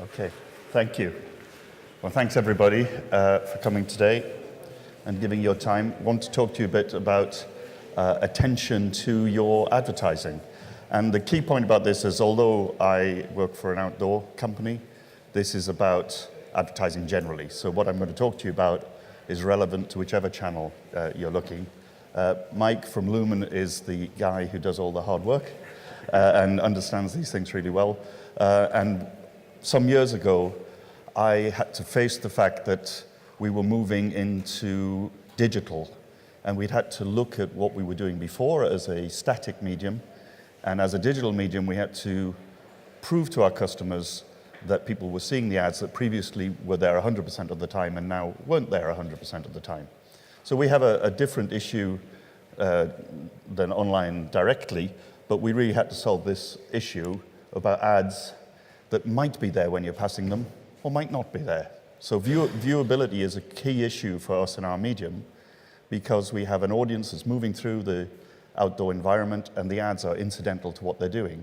Okay, thank you. Well, thanks everybody for coming today and giving your time. I want to talk to you a bit about attention to your advertising. And the key point about this is, although I work for an outdoor company, this is about advertising generally. So what I'm going to talk to you about is relevant to whichever channel you're looking. Mike from Lumen is the guy who does all the hard work and understands these things really well. And some years ago, I had to face the fact that we were moving into digital, and we'd had to look at what we were doing before as a static medium, and as a digital medium, we had to prove to our customers that people were seeing the ads that previously were there 100% of the time and now weren't there 100% of the time. So we have a different issue than online directly, but we really had to solve this issue about ads that might be there when you're passing them or might not be there. So viewability is a key issue for us in our medium because we have an audience that's moving through the outdoor environment and the ads are incidental to what they're doing.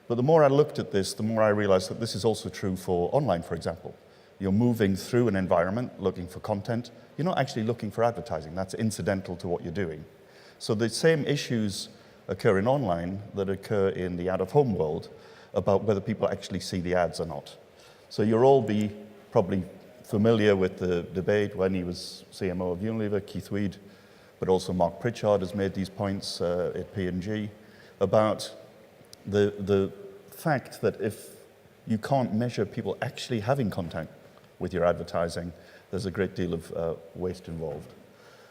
But the more I looked at this, the more I realized that this is also true for online, for example. You're moving through an environment looking for content. You're not actually looking for advertising. That's incidental to what you're doing. So the same issues occur in online that occur in the out-of-home world about whether people actually see the ads or not. So you'll all be probably familiar with the debate when he was CMO of Unilever, Keith Weed, but also Mark Pritchard has made these points at P&G about the fact that if you can't measure people actually having contact with your advertising, there's a great deal of waste involved.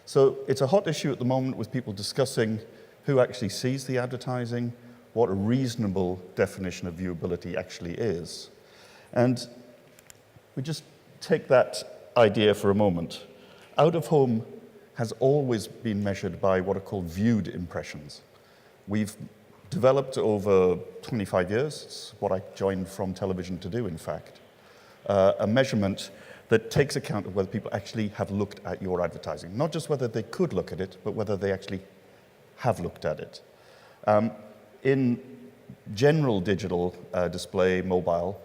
So it's a hot issue at the moment with people discussing who actually sees the advertising, what a reasonable definition of viewability actually is. And we just take that idea for a moment. Out of home has always been measured by what are called viewed impressions. We've developed over 25 years, it's what I joined from television to do, in fact, a measurement that takes account of whether people actually have looked at your advertising. Not just whether they could look at it, but whether they actually have looked at it. In general digital display, mobile,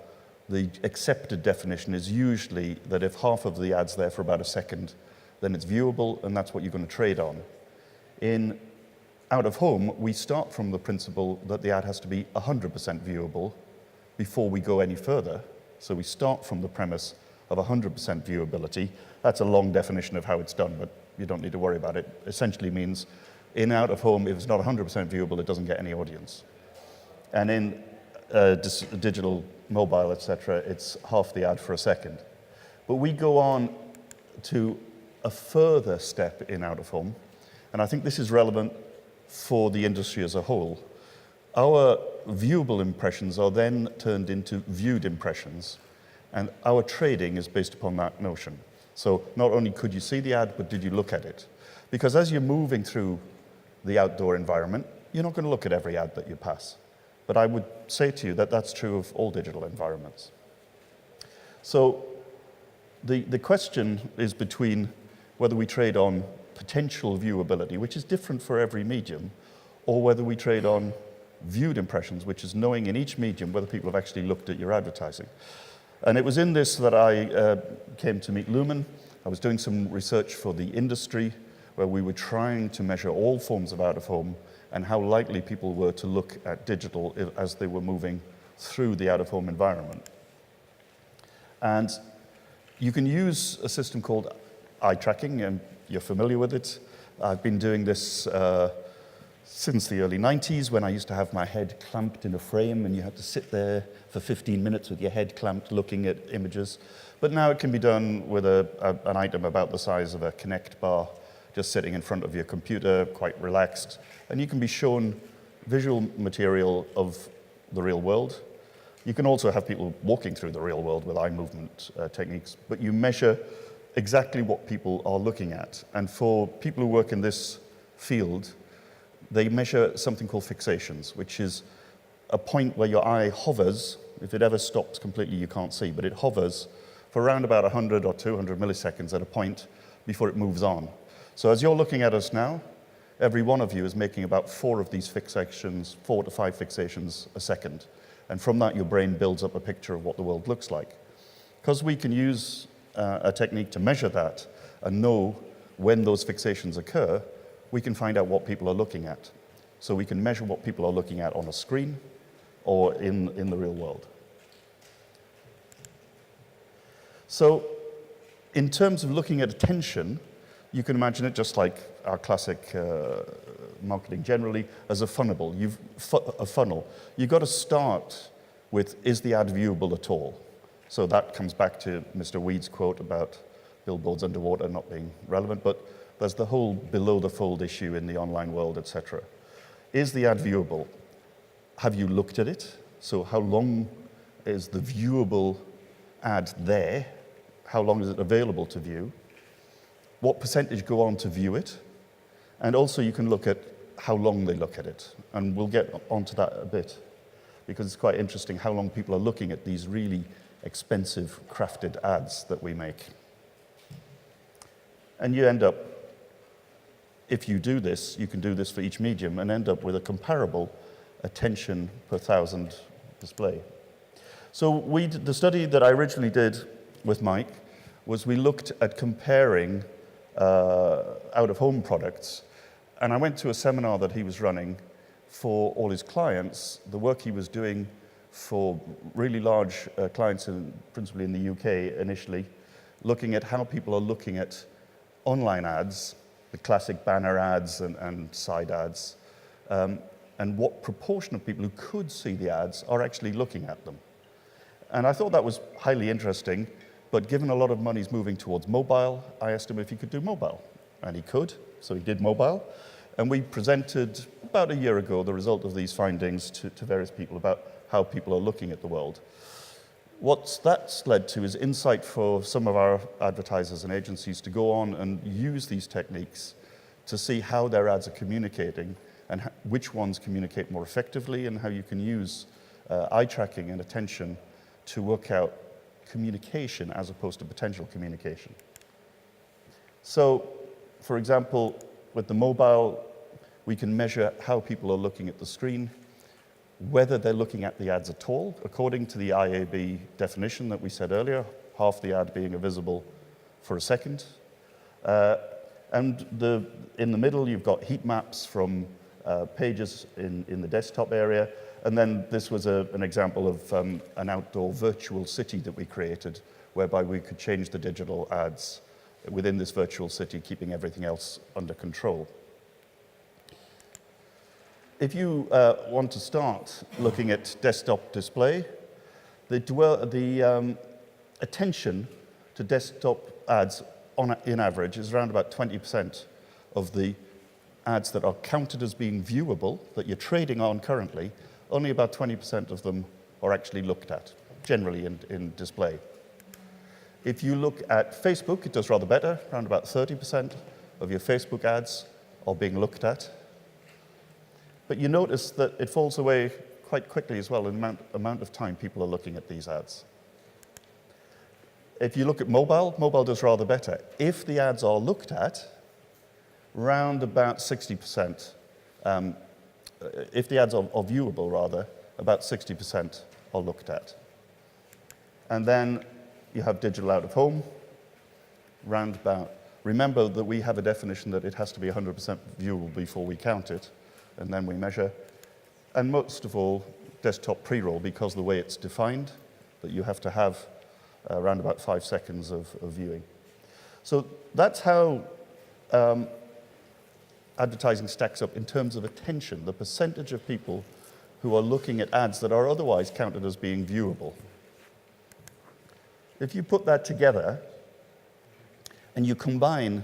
the accepted definition is usually that if half of the ad's there for about a second, then it's viewable, and that's what you're going to trade on. In out of home, we start from the principle that the ad has to be 100% viewable before we go any further. So we start from the premise of 100% viewability. That's a long definition of how it's done, but you don't need to worry about it. Essentially means in out of home, if it's not 100% viewable, it doesn't get any audience. And in digital, mobile, etc., it's half the ad for a second. But we go on to a further step in out of home, and I think this is relevant for the industry as a whole. Our viewable impressions are then turned into viewed impressions, and our trading is based upon that notion. So not only could you see the ad, but did you look at it? Because as you're moving through the outdoor environment, you're not going to look at every ad that you pass. But I would say to you that that's true of all digital environments. So the question is between whether we trade on potential viewability, which is different for every medium, or whether we trade on viewed impressions, which is knowing in each medium whether people have actually looked at your advertising. And it was in this that I came to meet Lumen. I was doing some research for the industry where we were trying to measure all forms of out-of-home and how likely people were to look at digital as they were moving through the out-of-home environment. And you can use a system called eye tracking, and you're familiar with it. I've been doing this since the early 90s when I used to have my head clamped in a frame and you had to sit there for 15 minutes with your head clamped looking at images. But now it can be done with an item about the size of a Connect bar, just sitting in front of your computer, quite relaxed. And you can be shown visual material of the real world. You can also have people walking through the real world with eye movement techniques, but you measure exactly what people are looking at. And for people who work in this field, they measure something called fixations, which is a point where your eye hovers. If it ever stops completely, you can't see, but it hovers for around about 100 or 200 milliseconds at a point before it moves on. So as you're looking at us now, every one of you is making about 4 of these fixations, 4 to 5 fixations a second. And from that, your brain builds up a picture of what the world looks like. Because we can use a technique to measure that and know when those fixations occur, we can find out what people are looking at. So we can measure what people are looking at on a screen or in the real world. So in terms of looking at attention, you can imagine it just like our classic marketing generally as a funnel. You've got to start with, is the ad viewable at all? So that comes back to Mr. Weed's quote about billboards underwater not being relevant, but there's the whole below the fold issue in the online world, etc. Is the ad viewable? Have you looked at it? So how long is the viewable ad there? How long is it available to view? What percentage go on to view it? And also you can look at how long they look at it. And we'll get onto that a bit, because it's quite interesting how long people are looking at these really expensive crafted ads that we make. And you end up, if you do this, you can do this for each medium and end up with a comparable attention per 1,000 display. So the study that I originally did with Mike was we looked at comparing out-of-home products. And I went to a seminar that he was running for all his clients, the work he was doing for really large clients, principally in the UK initially, looking at how people are looking at online ads, the classic banner ads and side ads, and what proportion of people who could see the ads are actually looking at them. And I thought that was highly interesting, but given a lot of money is moving towards mobile, I asked him if he could do mobile. And he could, so he did mobile. And we presented about a year ago the result of these findings to various people about how people are looking at the world. What that's led to is insight for some of our advertisers and agencies to go on and use these techniques to see how their ads are communicating and which ones communicate more effectively, and how you can use eye tracking and attention to work out communication as opposed to potential communication. So, for example, with the mobile, we can measure how people are looking at the screen, whether they're looking at the ads at all, according to the IAB definition that we said earlier, half the ad being visible for a second. And in the middle, you've got heat maps from pages in the desktop area. And then this was an example of an outdoor virtual city that we created, whereby we could change the digital ads within this virtual city, keeping everything else under control. If you want to start looking at desktop display, the attention to desktop ads in average is around about 20% of the ads that are counted as being viewable, that you're trading on currently. Only about 20% of them are actually looked at, generally in display. If you look at Facebook, it does rather better. Around about 30% of your Facebook ads are being looked at. But you notice that it falls away quite quickly as well in the amount of time people are looking at these ads. If you look at mobile, mobile does rather better. If the ads are looked at, round about 60%, if the ads are viewable, rather, about 60% are looked at. And then you have digital out of home, round about. Remember that we have a definition that it has to be 100% viewable before we count it, and then we measure. And most of all, desktop pre-roll, because the way it's defined, that you have to have around about 5 seconds of viewing. So that's how advertising stacks up in terms of attention, the percentage of people who are looking at ads that are otherwise counted as being viewable. If you put that together and you combine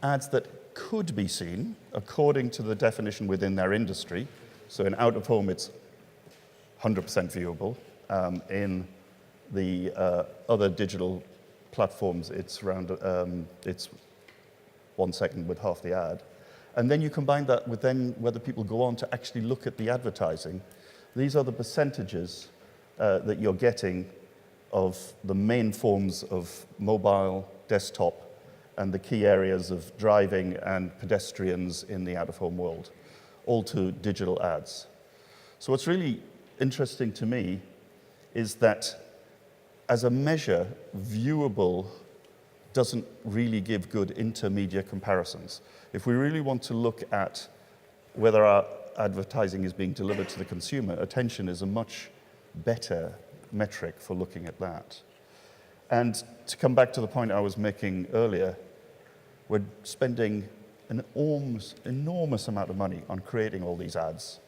ads that could be seen according to the definition within their industry, so in out-of-home it's 100% viewable, in the other digital platforms it's around it's 1 second with half the ad. And then you combine that with then whether people go on to actually look at the advertising. These are the percentages that you're getting of the main forms of mobile, desktop, and the key areas of driving and pedestrians in the out-of-home world, all to digital ads. So what's really interesting to me is that as a measure, viewable doesn't really give good intermedia comparisons. If we really want to look at whether our advertising is being delivered to the consumer, attention is a much better metric for looking at that. And to come back to the point I was making earlier, we're spending an enormous amount of money on creating all these ads.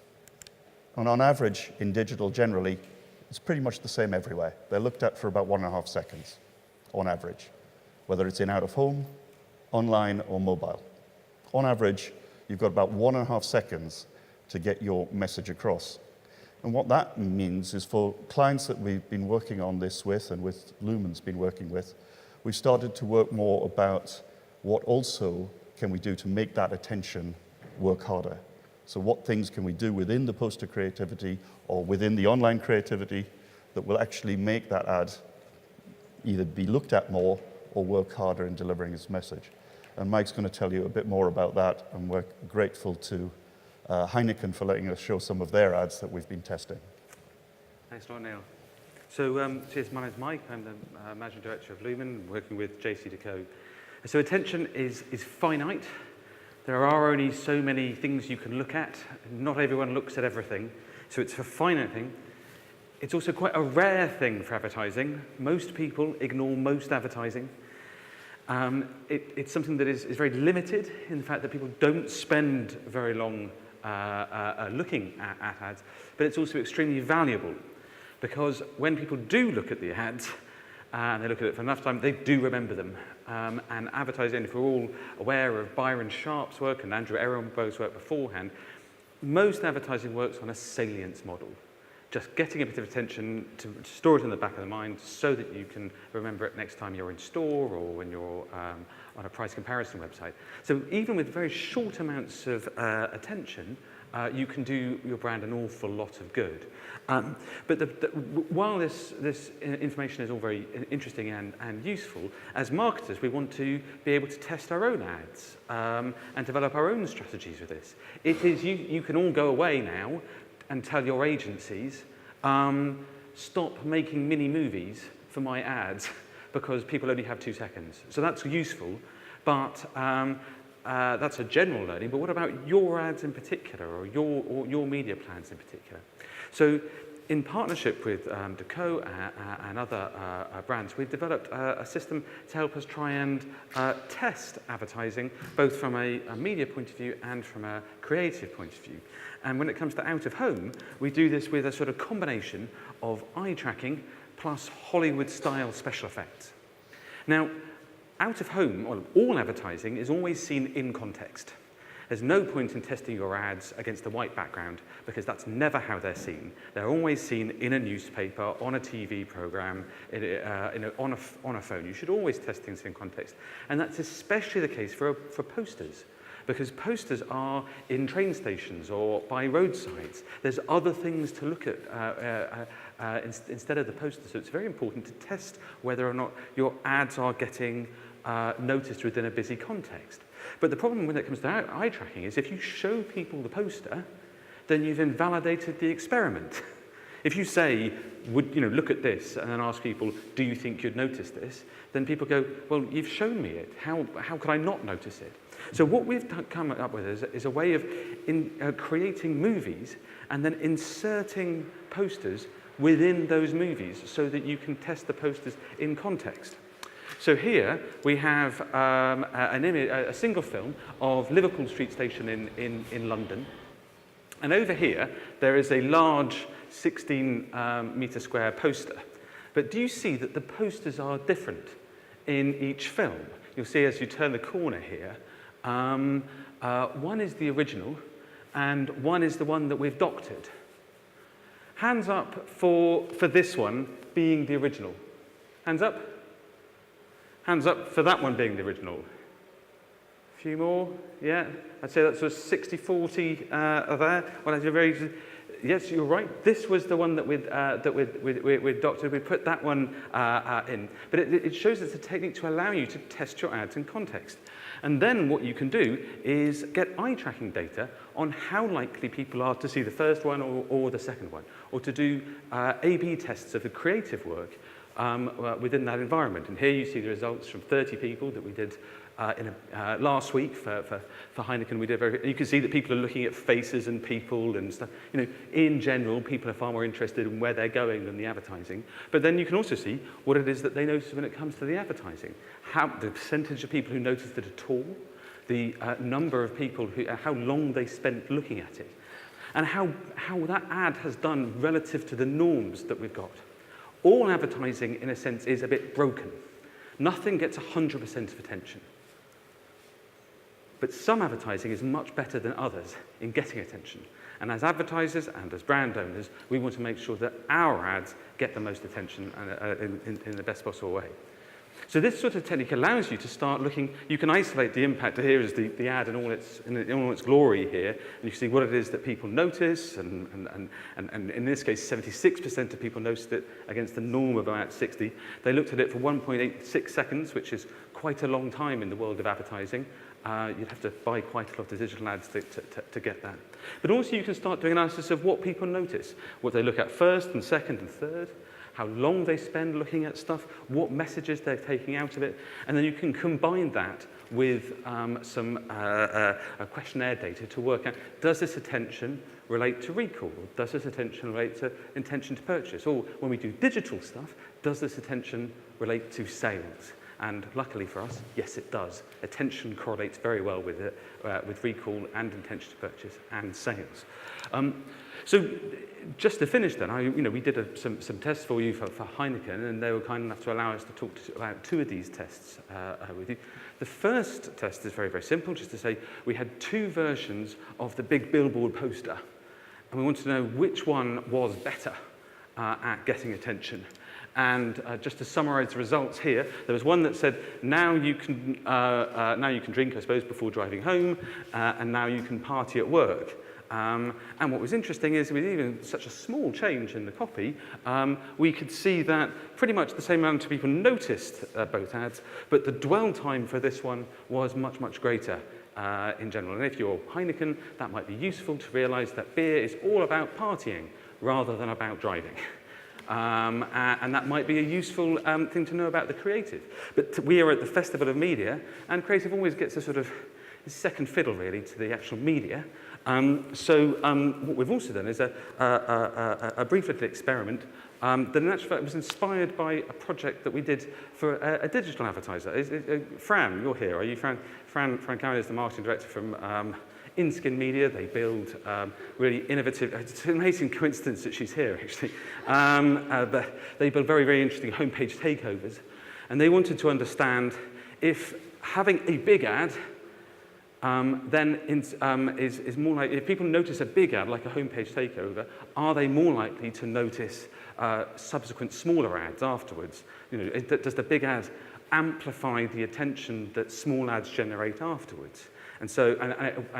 And on average, in digital generally, it's pretty much the same everywhere. They're looked at for about 1.5 seconds, on average, whether it's in out-of-home, online, or mobile. On average, you've got about 1.5 seconds to get your message across. And what that means is for clients that we've been working on this with, and with Lumen's been working with, we've started to work more about what also can we do to make that attention work harder. So what things can we do within the poster creativity or within the online creativity that will actually make that ad either be looked at more or work harder in delivering its message. And Mike's going to tell you a bit more about that, and we're grateful to Heineken for letting us show some of their ads that we've been testing. Thanks a lot, Neil. So, cheers, my name's Mike. I'm the Managing Director of Lumen, working with JC&Co. So attention is finite. There are only so many things you can look at. Not everyone looks at everything. So it's a finite thing. It's also quite a rare thing for advertising. Most people ignore most advertising. It's something that is very limited in the fact that people don't spend very long looking at ads, but it's also extremely valuable because when people do look at the ads and they look at it for enough time, they do remember them. And advertising, if we're all aware of Byron Sharp's work and Andrew Ehrenberg's work beforehand, most advertising works on a salience model. Just getting a bit of attention to store it in the back of the mind so that you can remember it next time you're in store or when you're on a price comparison website. So even with very short amounts of attention, you can do your brand an awful lot of good. But while this information is all very interesting and useful, as marketers, we want to be able to test our own ads and develop our own strategies with this. It is, you can all go away now and tell your agencies, stop making mini movies for my ads because people only have 2 seconds. So that's useful, but that's a general learning. But what about your ads in particular, or your media plans in particular? So in partnership with Deco and other brands, we've developed a system to help us try and test advertising, both from a media point of view and from a creative point of view. And when it comes to out-of-home, we do this with a sort of combination of eye tracking plus Hollywood-style special effects. Now, out-of-home, or all advertising, is always seen in context. There's no point in testing your ads against a white background because that's never how they're seen. They're always seen in a newspaper, on a TV program, on a phone. You should always test things in context. And that's especially the case for posters, because posters are in train stations or by roadsides. There's other things to look at instead of the poster. So it's very important to test whether or not your ads are getting noticed within a busy context. But the problem when it comes to eye tracking is if you show people the poster, then you've invalidated the experiment. If you say, look at this, and then ask people, do you think you'd notice this? Then people go, well, you've shown me it. How could I not notice it? So what we've come up with is a way of creating movies and then inserting posters within those movies so that you can test the posters in context. So here we have a single film of Liverpool Street Station in London. And over here, there is a large 16-metre square poster. But do you see that the posters are different in each film? You'll see as you turn the corner here, one is the original and one is the one that we've doctored. Hands up for this one being the original. Hands up. Hands up for that one being the original. A few more, yeah. I'd say that's sort of 60-40 there. Well, that's very, yes, you're right. This was the one that we'd doctored. We put that one in. But it shows it's a technique to allow you to test your ads in context. And then what you can do is get eye tracking data on how likely people are to see the first one or the second one, or to do A/B tests of the creative work within that environment. And here you see the results from 30 people that we did last week for Heineken. We did you can see that people are looking at faces and people and stuff. You know, in general, people are far more interested in where they're going than the advertising. But then you can also see what it is that they notice when it comes to the advertising. The percentage of people who noticed it at all, the number of people how long they spent looking at it, and how that ad has done relative to the norms that we've got. All advertising, in a sense, is a bit broken. Nothing gets 100% of attention. But some advertising is much better than others in getting attention. And as advertisers and as brand owners, we want to make sure that our ads get the most attention in the best possible way. So this sort of technique allows you to start looking. You can isolate the impact. Here is the ad in all its glory here, and you can see what it is that people notice. And in this case, 76% of people noticed it against the norm of about 60. They looked at it for 1.86 seconds, which is quite a long time in the world of advertising. You'd have to buy quite a lot of digital ads to get that. But also you can start doing analysis of what people notice, what they look at first and second and third, how long they spend looking at stuff, what messages they're taking out of it, and then you can combine that with some questionnaire data to work out, does this attention relate to recall? Does this attention relate to intention to purchase? Or when we do digital stuff, does this attention relate to sales? And luckily for us, yes, it does. Attention correlates very well with it, with recall and intention to purchase and sales. So just to finish then, we did some tests for you for Heineken, and they were kind enough to allow us to talk about two of these tests with you. The first test is very, very simple, just to say we had two versions of the big billboard poster, and we wanted to know which one was better at getting attention. And just to summarize the results here, there was one that said, now you can drink, I suppose, before driving home, and now you can party at work. And what was interesting is with even such a small change in the copy, we could see that pretty much the same amount of people noticed both ads, but the dwell time for this one was much, much greater in general. And if you're Heineken, that might be useful to realize that beer is all about partying rather than about driving. And that might be a useful thing to know about the creative. But we are at the Festival of Media, and creative always gets a sort of second fiddle, really, to the actual media. So what we've also done is a brief little experiment that in actual fact was inspired by a project that we did for a digital advertiser. Fran, you're here, are you? Fran Cowan is the marketing director from InSkin Media. They build really innovative, it's an amazing coincidence that she's here actually, but they build very, very interesting homepage takeovers, and they wanted to understand if having a big ad then is more like, if people notice a big ad like a homepage takeover, are they more likely to notice subsequent smaller ads afterwards? Does the big ad amplify the attention that small ads generate afterwards? And so, and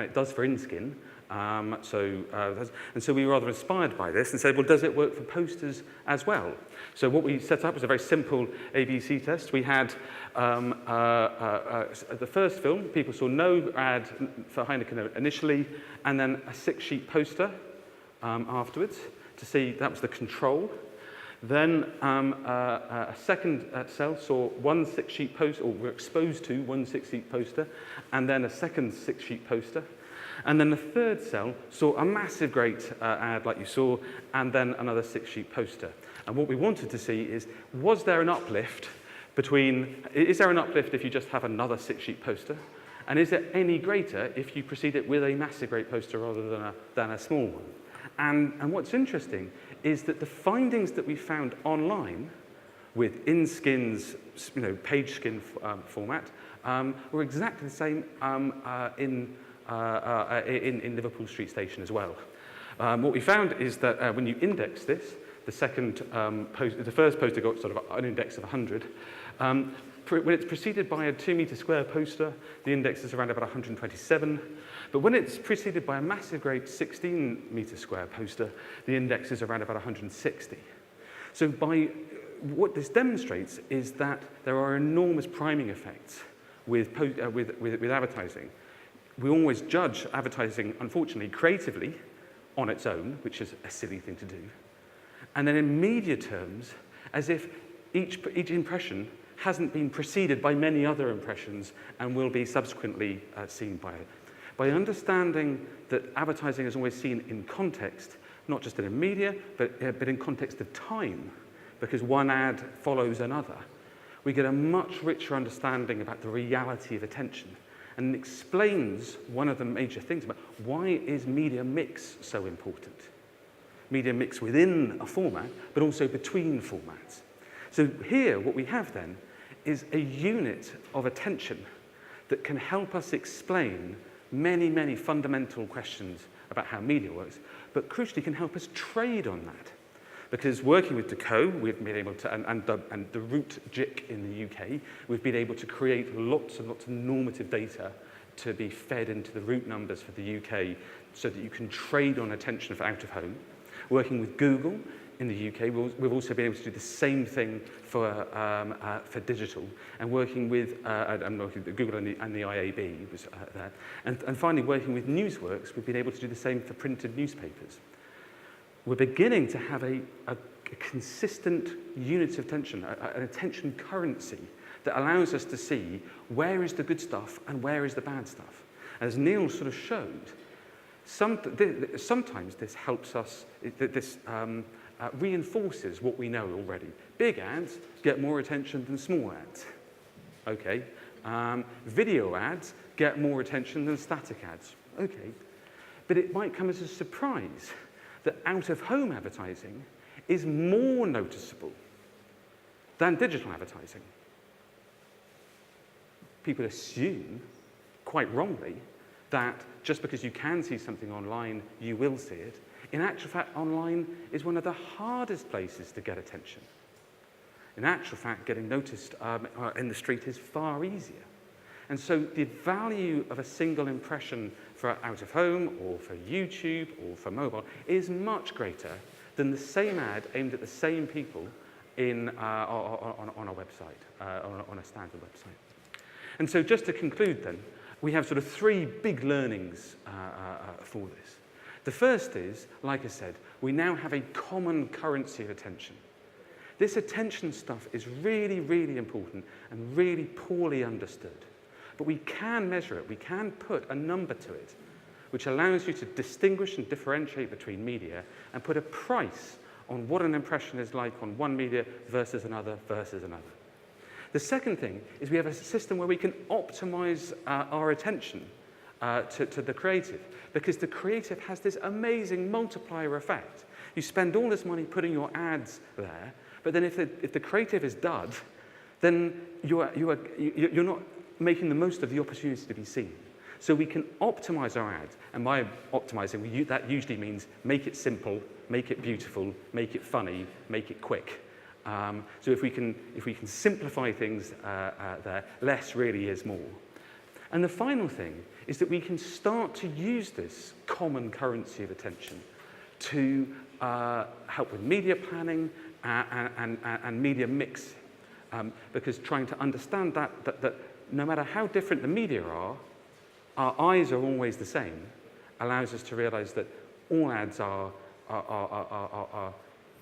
it does for InSkin. And so we were rather inspired by this and said, well, does it work for posters as well? So what we set up was a very simple ABC test. We had the first film, people saw no ad for Heineken initially, and then a 6-sheet poster afterwards to see that was the control. Then a second cell saw one 6-sheet poster, or were exposed to one 6-sheet poster, and then a second 6-sheet poster. And then the third cell saw a massive great ad like you saw, and then another 6-sheet poster. And what we wanted to see is, was there an uplift is there an uplift if you just have another 6-sheet poster? And is it any greater if you proceed it with a massive great poster rather than a small one? And what's interesting is that the findings that we found online with InSkin's page skin format were exactly the same in Liverpool Street Station as well. What we found is that when you index this, the first poster got sort of an index of 100. When it's preceded by a 2-meter square poster, the index is around about 127. But when it's preceded by a massive great 16-meter square poster, the index is around about 160. So what this demonstrates is that there are enormous priming effects with advertising. We always judge advertising, unfortunately, creatively on its own, which is a silly thing to do. And then in media terms, as if each impression hasn't been preceded by many other impressions and will be subsequently seen by it. By understanding that advertising is always seen in context, not just in a media, but in context of time, because one ad follows another, we get a much richer understanding about the reality of attention, and it explains one of the major things about why is media mix so important. Media mix within a format, but also between formats. So here, what we have then is a unit of attention that can help us explain many, many fundamental questions about how media works, but crucially can help us trade on that. Because working with Decaux, we've been able to, and the root JIC in the UK, we've been able to create lots and lots of normative data to be fed into the root numbers for the UK so that you can trade on attention for out of home. Working with Google in the UK, we've also been able to do the same thing for digital, and working with Google and the IAB was there. And finally, working with Newsworks, we've been able to do the same for printed newspapers. We're beginning to have a consistent unit of attention, an attention currency that allows us to see where is the good stuff and where is the bad stuff. As Neil sort of showed, sometimes this helps us, reinforces what we know already. Big ads get more attention than small ads. Okay. Video ads get more attention than static ads. Okay. But it might come as a surprise that out-of-home advertising is more noticeable than digital advertising. People assume, quite wrongly, that just because you can see something online, you will see it. In actual fact, online is one of the hardest places to get attention. In actual fact, getting noticed in the street is far easier. And so the value of a single impression for out of home or for YouTube or for mobile is much greater than the same ad aimed at the same people on a website, on a standard website. And so just to conclude then, we have sort of three big learnings for this. The first is, like I said, we now have a common currency of attention. This attention stuff is really, really important and really poorly understood. But we can measure it, we can put a number to it, which allows you to distinguish and differentiate between media and put a price on what an impression is like on one media versus another versus another. The second thing is we have a system where we can optimize our attention to the creative, because the creative has this amazing multiplier effect. You spend all this money putting your ads there, but then if the creative is dud, then you're not making the most of the opportunity to be seen. So we can optimize our ads, and by optimizing, that usually means make it simple, make it beautiful, make it funny, make it quick. So if we can simplify things there, less really is more. And the final thing is that we can start to use this common currency of attention to help with media planning and media mix, because trying to understand that no matter how different the media are, our eyes are always the same, allows us to realize that all ads are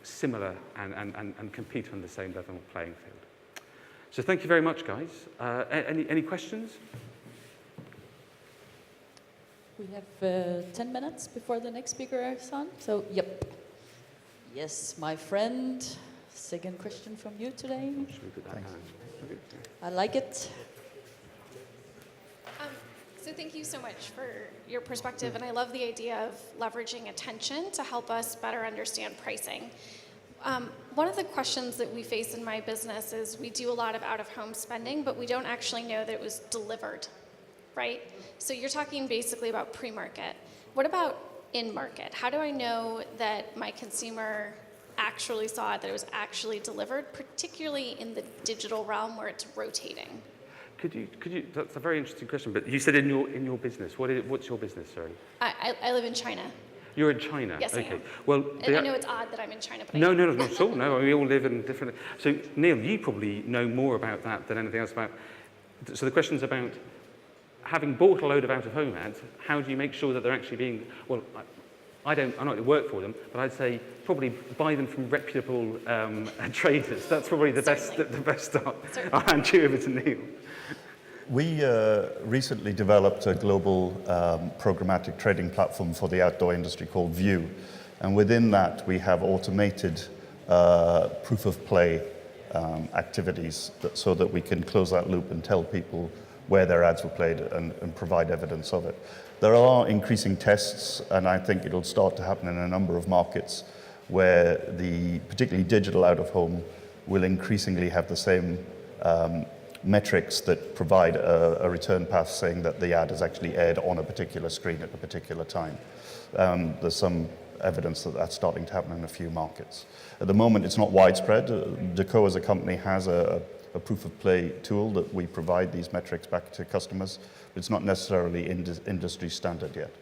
similar and compete on the same level playing field. So thank you very much, guys. Any questions? We have 10 minutes before the next speaker is on. So, yep. Yes, my friend. Second question from you today. I like it. So thank you so much for your perspective, and I love the idea of leveraging attention to help us better understand pricing. One of the questions that we face in my business is we do a lot of out-of-home spending, but we don't actually know that it was delivered, right? So you're talking basically about pre-market. What about in-market? How do I know that my consumer actually saw it, that it was actually delivered, particularly in the digital realm where it's rotating? Could you? That's a very interesting question. But you said in your business. What's your business? Sorry. I live in China. You're in China. Yes, okay. I am. Well, And I know it's odd that I'm in China, but no, not at all. No, we all live in different. So Neil, you probably know more about that than anything else about. So the question's about having bought a load of out-of-home ads. How do you make sure that they're actually being? Well, I'm not going to work for them, but I'd say probably buy them from reputable traders. That's probably the best start. I'll hand you over to Neil. We recently developed a global programmatic trading platform for the outdoor industry called View. And within that, we have automated proof of play activities so that we can close that loop and tell people where their ads were played and provide evidence of it. There are increasing tests, and I think it'll start to happen in a number of markets where particularly digital out-of-home will increasingly have the same metrics that provide a return path saying that the ad is actually aired on a particular screen at a particular time. There's some evidence that that's starting to happen in a few markets. At the moment, it's not widespread. Deco as a company has a proof of play tool that we provide these metrics back to customers, but it's not necessarily industry standard yet.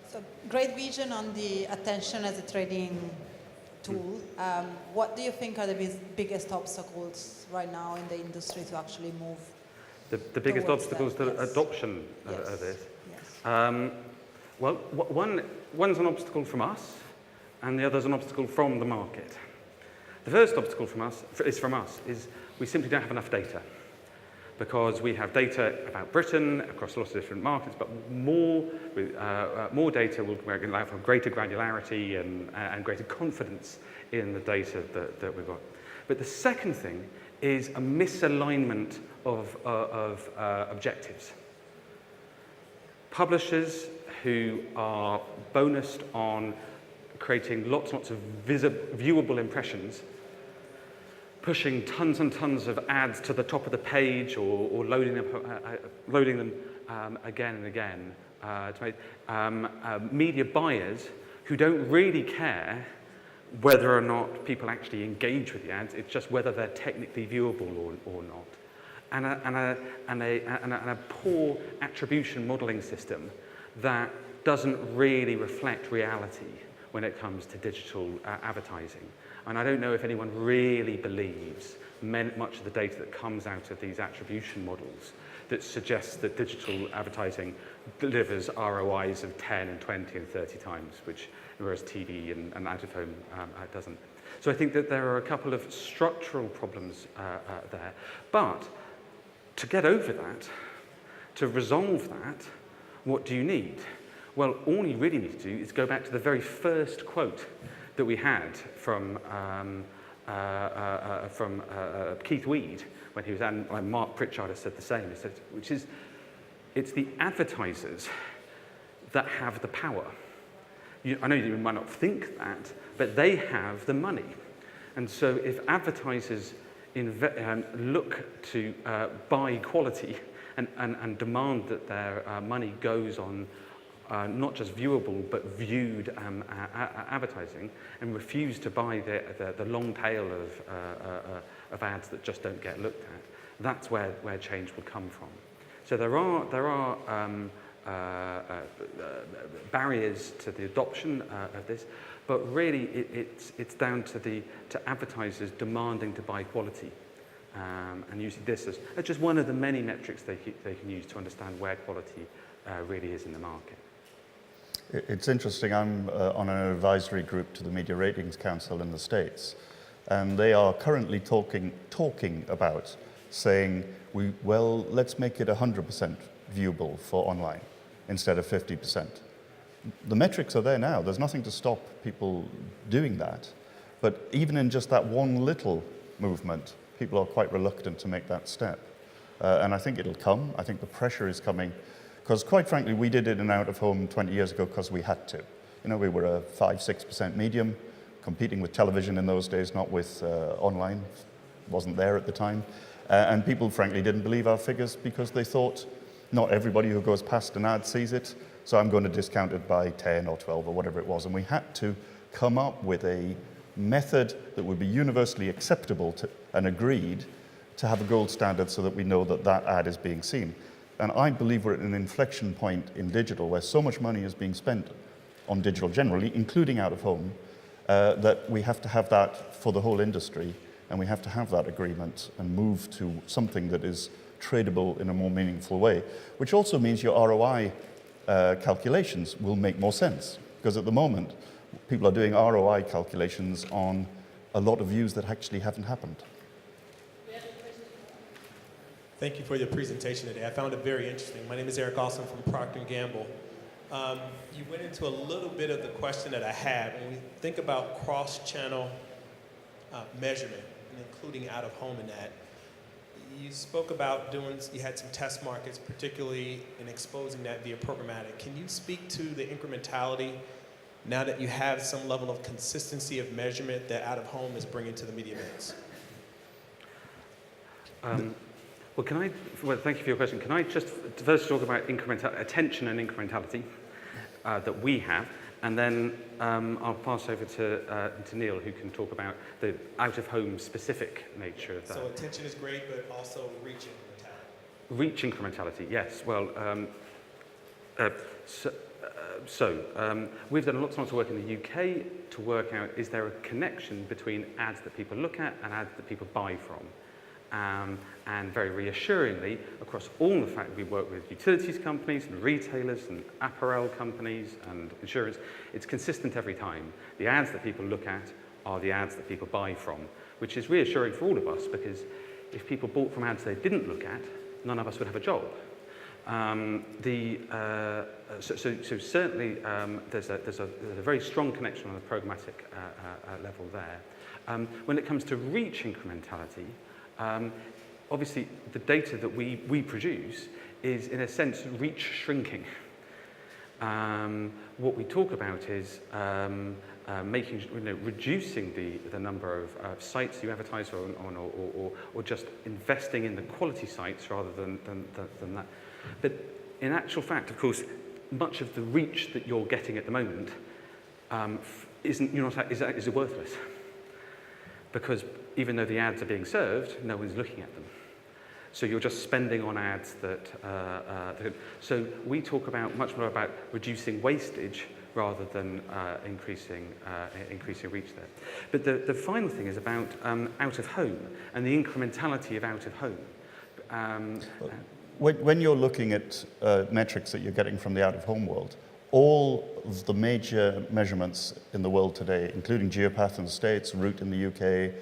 So great vision on the attention as a trading tool. What do you think are the biggest obstacles right now in the industry to actually move? The biggest obstacles to adoption of this? Yes. Well, one's an obstacle from us, and the other's an obstacle from the market. The first obstacle from us is we simply don't have enough data, because we have data about Britain across lots of different markets, but more data will allow for greater granularity and greater confidence in the data that we've got. But the second thing is a misalignment of objectives. Publishers who are bonused on creating lots and lots of viewable impressions, pushing tons and tons of ads to the top of the page or loading them again and again to make media buyers who don't really care whether or not people actually engage with the ads. It's just whether they're technically viewable or not. And a poor attribution modeling system that doesn't really reflect reality when it comes to digital advertising. And I don't know if anyone really believes much of the data that comes out of these attribution models that suggests that digital advertising delivers ROIs of 10 and 20 and 30 times, whereas TV and out-of-home doesn't. So I think that there are a couple of structural problems there. But to get over that, to resolve that, what do you need? Well, all you really need to do is go back to the very first quote that we had from Keith Weed when he was, and Mark Pritchard has said the same, which is, it's the advertisers that have the power. I know you might not think that, but they have the money. And so if advertisers look to buy quality and demand that their money goes on not just viewable but viewed advertising, and refuse to buy the long tail of ads that just don't get looked at, that's where change will come from. So there are barriers to the adoption of this, but really it's down to advertisers demanding to buy quality, and using this as just one of the many metrics they can use to understand where quality really is in the market. It's interesting, I'm on an advisory group to the Media Ratings Council in the States, and they are currently talking about saying, let's make it 100% viewable for online instead of 50%. The metrics are there now. There's nothing to stop people doing that. But even in just that one little movement, people are quite reluctant to make that step. And I think it'll come. I think the pressure is coming. Because quite frankly, we did it in out-of-home 20 years ago because we had to. We were a 5-6% medium, competing with television in those days, not with online. Wasn't there at the time. And people, frankly, didn't believe our figures because they thought not everybody who goes past an ad sees it, so I'm going to discount it by 10 or 12 or whatever it was. And we had to come up with a method that would be universally acceptable and agreed to have a gold standard so that we know that that ad is being seen. And I believe we're at an inflection point in digital where so much money is being spent on digital generally, including out of home, that we have to have that for the whole industry, and we have to have that agreement and move to something that is tradable in a more meaningful way, which also means your ROI calculations will make more sense. Because at the moment, people are doing ROI calculations on a lot of views that actually haven't happened. Thank you for your presentation today. I found it very interesting. My name is Eric Austin from Procter & Gamble. You went into a little bit of the question that I had. When we think about cross-channel measurement, and including out-of-home in that, you spoke about you had some test markets, particularly in exposing that via programmatic. Can you speak to the incrementality now that you have some level of consistency of measurement that out-of-home is bringing to the media mix? Well, thank you for your question. Can I just first talk about attention and incrementality that we have, and then I'll pass over to Neil, who can talk about the out-of-home specific nature of that. So attention is great, but also reach incrementality. Reach incrementality, yes. Well, we've done lots and lots of work in the UK to work out, is there a connection between ads that people look at and ads that people buy from? And very reassuringly, across all the fact we work with utilities companies and retailers and apparel companies and insurance, it's consistent every time. The ads that people look at are the ads that people buy from, which is reassuring for all of us, because if people bought from ads they didn't look at, none of us would have a job. So certainly there's a very strong connection on the programmatic level there. When it comes to reach incrementality, obviously the data that we produce is in a sense reach shrinking. What we talk about is reducing the number of sites you advertise on or just investing in the quality sites rather than that. But in actual fact, of course, much of the reach that you're getting at the moment is worthless. Because even though the ads are being served, no one's looking at them. So you're just spending on ads so we talk much more about reducing wastage rather than increasing reach there. But the final thing is about out of home and the incrementality of out of home. When you're looking at metrics that you're getting from the out-of-home world, all of the major measurements in the world today, including Geopath in the States, Root in the UK,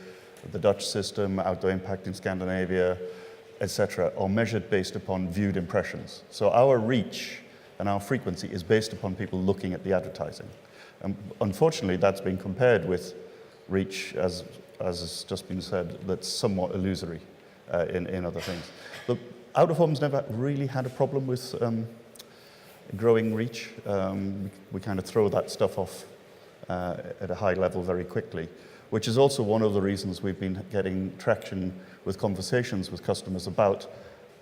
the Dutch system, Outdoor Impact in Scandinavia, etc., are measured based upon viewed impressions. So our reach and our frequency is based upon people looking at the advertising. Unfortunately, that's been compared with reach, as has just been said, that's somewhat illusory in other things. But out-of-home's never really had a problem with growing reach. We kind of throw that stuff off at a high level very quickly, which is also one of the reasons we've been getting traction with conversations with customers about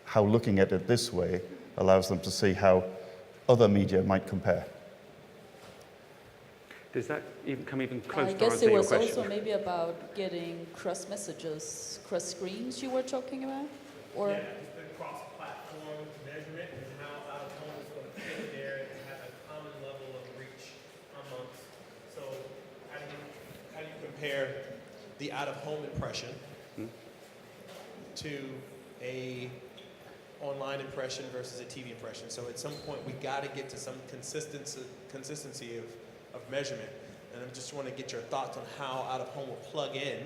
how looking at it this way allows them to see how other media might compare. Does that come even close to I guess answering it your was question? also maybe about getting cross messages, cross screens you were talking about? Or? Yeah, it's the cross-platform measurement and how out-of-home is going to fit in there and have a common level of reach amongst. So how do you compare the out-of-home impression to a online impression versus a TV impression? So at some point we got to get to some consistency of measurement. And I just want to get your thoughts on how out-of-home will plug in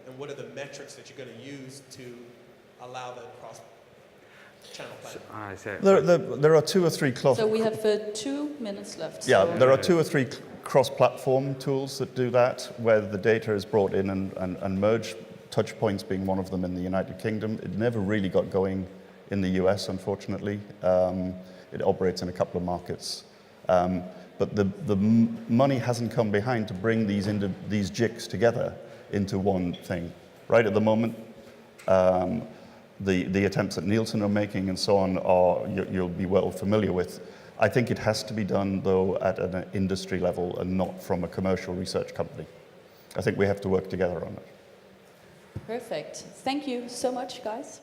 and what are the metrics that you're going to use to allow the cross-channel platform. There are two or three So we have 2 minutes left. Yeah, so. there are 2 or 3 cross-platform tools that do that, where the data is brought in and merged, Touchpoints being one of them in the United Kingdom. It never really got going in the US, unfortunately. It operates in a couple of markets. But the money hasn't come behind to bring these jigs together into one thing. Right at the moment, the attempts that Nielsen are making and so on you'll be well familiar with. I think it has to be done, though, at an industry level and not from a commercial research company. I think we have to work together on it. Perfect. Thank you so much, guys.